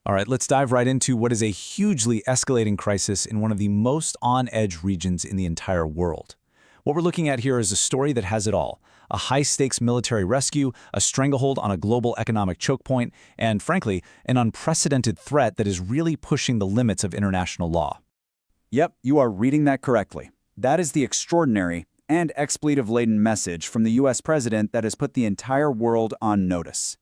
All right, let's dive right into what is a hugely escalating crisis in one of the most on-edge regions in the entire world. What we're looking at here is a story that has it all: a high-stakes military rescue, a stranglehold on a global economic choke point, and, frankly, an unprecedented threat that is really pushing the limits of international law. Yep, you are reading that correctly. That is the extraordinary and expletive-laden message from the U.S. president that has put the entire world on notice.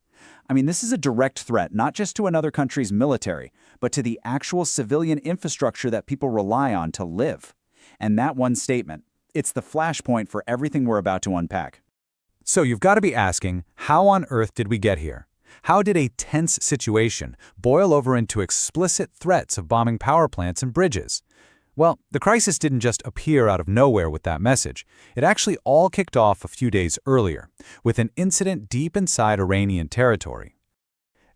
I mean, this is a direct threat not just to another country's military, but to the actual civilian infrastructure that people rely on to live. And that one statement, it's the flashpoint for everything we're about to unpack. So you've got to be asking, how on earth did we get here? How did a tense situation boil over into explicit threats of bombing power plants and bridges? Well, the crisis didn't just appear out of nowhere with that message. It actually all kicked off a few days earlier, with an incident deep inside Iranian territory.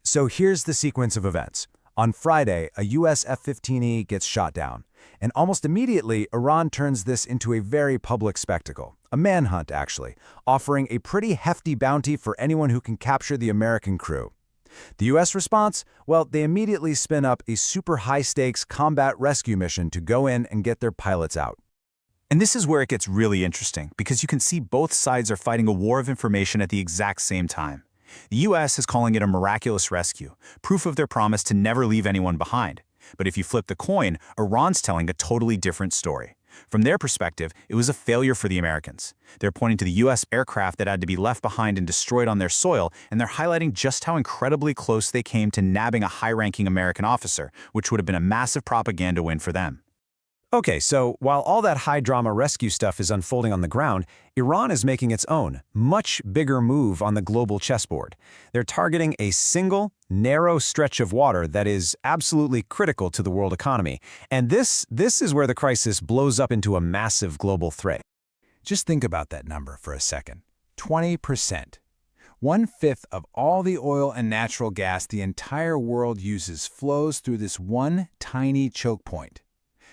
So here's the sequence of events. On Friday, a U.S. F-15E gets shot down, and almost immediately, Iran turns this into a very public spectacle. A manhunt, actually, offering a pretty hefty bounty for anyone who can capture the American crew. The U.S. response? Well, they immediately spin up a super high-stakes combat rescue mission to go in and get their pilots out. And this is where it gets really interesting, because you can see both sides are fighting a war of information at the exact same time. The U.S. is calling it a miraculous rescue, proof of their promise to never leave anyone behind. But if you flip the coin, Iran's telling a totally different story. From their perspective, it was a failure for the Americans. They're pointing to the U.S. aircraft that had to be left behind and destroyed on their soil, and they're highlighting just how incredibly close they came to nabbing a high-ranking American officer, which would have been a massive propaganda win for them. Okay, so while all that high-drama rescue stuff is unfolding on the ground, Iran is making its own, much bigger move on the global chessboard. They're targeting a single, narrow stretch of water that is absolutely critical to the world economy. And this is where the crisis blows up into a massive global threat. Just think about that number for a second. 20%. 1/5 of all the oil and natural gas the entire world uses flows through this one tiny choke point.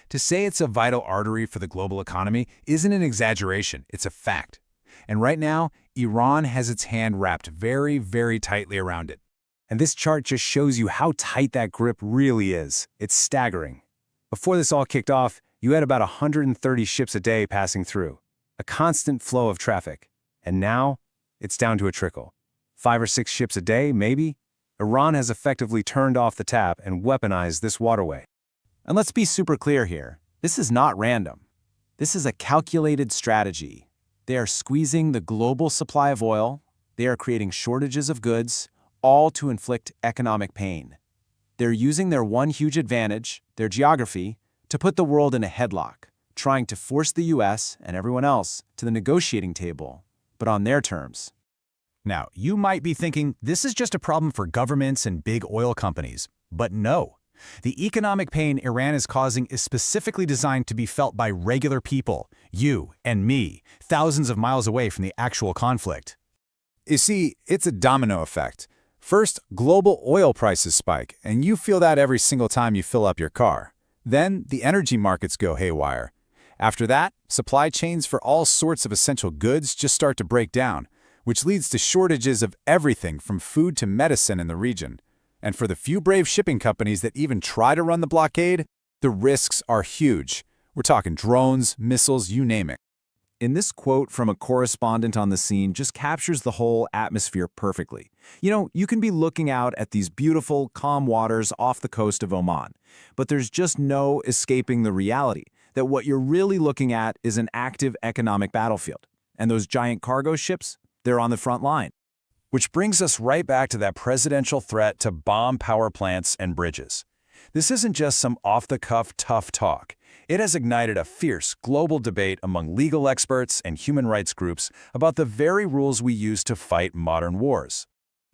To say it's a vital artery for the global economy isn't an exaggeration, it's a fact. And right now, Iran has its hand wrapped very, very tightly around it. And this chart just shows you how tight that grip really is. It's staggering. Before this all kicked off, you had about 130 ships a day passing through, a constant flow of traffic. And now, it's down to a trickle. 5 or 6 ships a day, maybe? Iran has effectively turned off the tap and weaponized this waterway. And let's be super clear here. This is not random. This is a calculated strategy. They are squeezing the global supply of oil. They are creating shortages of goods, all to inflict economic pain. They're using their one huge advantage, their geography, to put the world in a headlock, trying to force the U.S. and everyone else to the negotiating table, but on their terms. Now, you might be thinking this is just a problem for governments and big oil companies, but no. The economic pain Iran is causing is specifically designed to be felt by regular people, you and me, thousands of miles away from the actual conflict. You see, it's a domino effect. First, global oil prices spike, and you feel that every single time you fill up your car. Then, the energy markets go haywire. After that, supply chains for all sorts of essential goods just start to break down, which leads to shortages of everything from food to medicine in the region. And for the few brave shipping companies that even try to run the blockade, the risks are huge. We're talking drones, missiles, you name it. In this quote from a correspondent on the scene just captures the whole atmosphere perfectly. You know, you can be looking out at these beautiful, calm waters off the coast of Oman, but there's just no escaping the reality that what you're really looking at is an active economic battlefield. And those giant cargo ships, they're on the front line. Which brings us right back to that presidential threat to bomb power plants and bridges. This isn't just some off-the-cuff tough talk. It has ignited a fierce global debate among legal experts and human rights groups about the very rules we use to fight modern wars.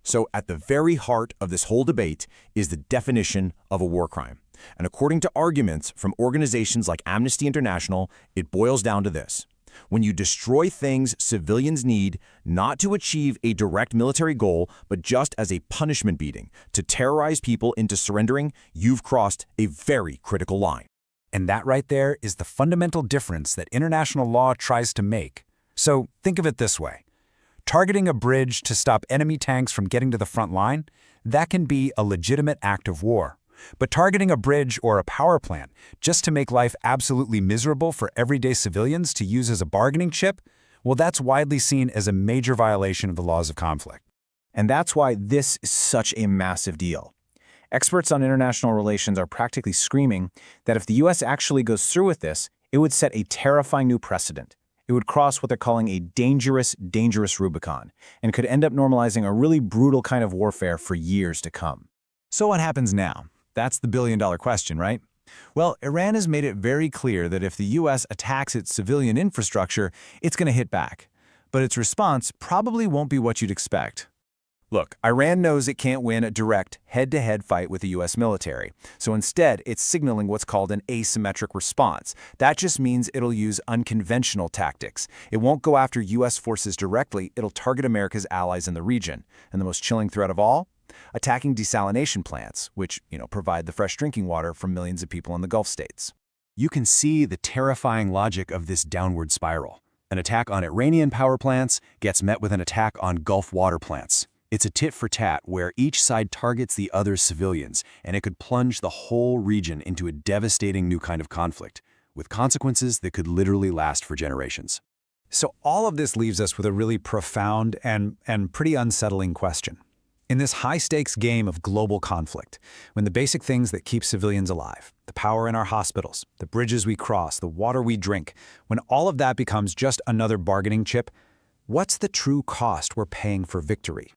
So at the very heart of this whole debate is the definition of a war crime. And according to arguments from organizations like Amnesty International, it boils down to this. When you destroy things civilians need, not to achieve a direct military goal, but just as a punishment beating, to terrorize people into surrendering, you've crossed a very critical line. And that right there is the fundamental difference that international law tries to make. So think of it this way. Targeting a bridge to stop enemy tanks from getting to the front line, that can be a legitimate act of war. But targeting a bridge or a power plant just to make life absolutely miserable for everyday civilians to use as a bargaining chip, well, that's widely seen as a major violation of the laws of conflict. And that's why this is such a massive deal. Experts on international relations are practically screaming that if the U.S. actually goes through with this, it would set a terrifying new precedent. It would cross what they're calling a dangerous, dangerous Rubicon, and could end up normalizing a really brutal kind of warfare for years to come. So what happens now? That's the billion-dollar question, right? Well, Iran has made it very clear that if the U.S. attacks its civilian infrastructure, it's going to hit back. But its response probably won't be what you'd expect. Look, Iran knows it can't win a direct head-to-head fight with the U.S. military, so instead it's signaling what's called an asymmetric response. That just means it'll use unconventional tactics. It won't go after U.S. forces directly, it'll target America's allies in the region. And the most chilling threat of all? Attacking desalination plants, which, provide the fresh drinking water for millions of people in the Gulf states. You can see the terrifying logic of this downward spiral. An attack on Iranian power plants gets met with an attack on Gulf water plants. It's a tit for tat where each side targets the other's civilians, and it could plunge the whole region into a devastating new kind of conflict, with consequences that could literally last for generations. So all of this leaves us with a really profound and pretty unsettling question. In this high-stakes game of global conflict, when the basic things that keep civilians alive, the power in our hospitals, the bridges we cross, the water we drink, when all of that becomes just another bargaining chip, what's the true cost we're paying for victory?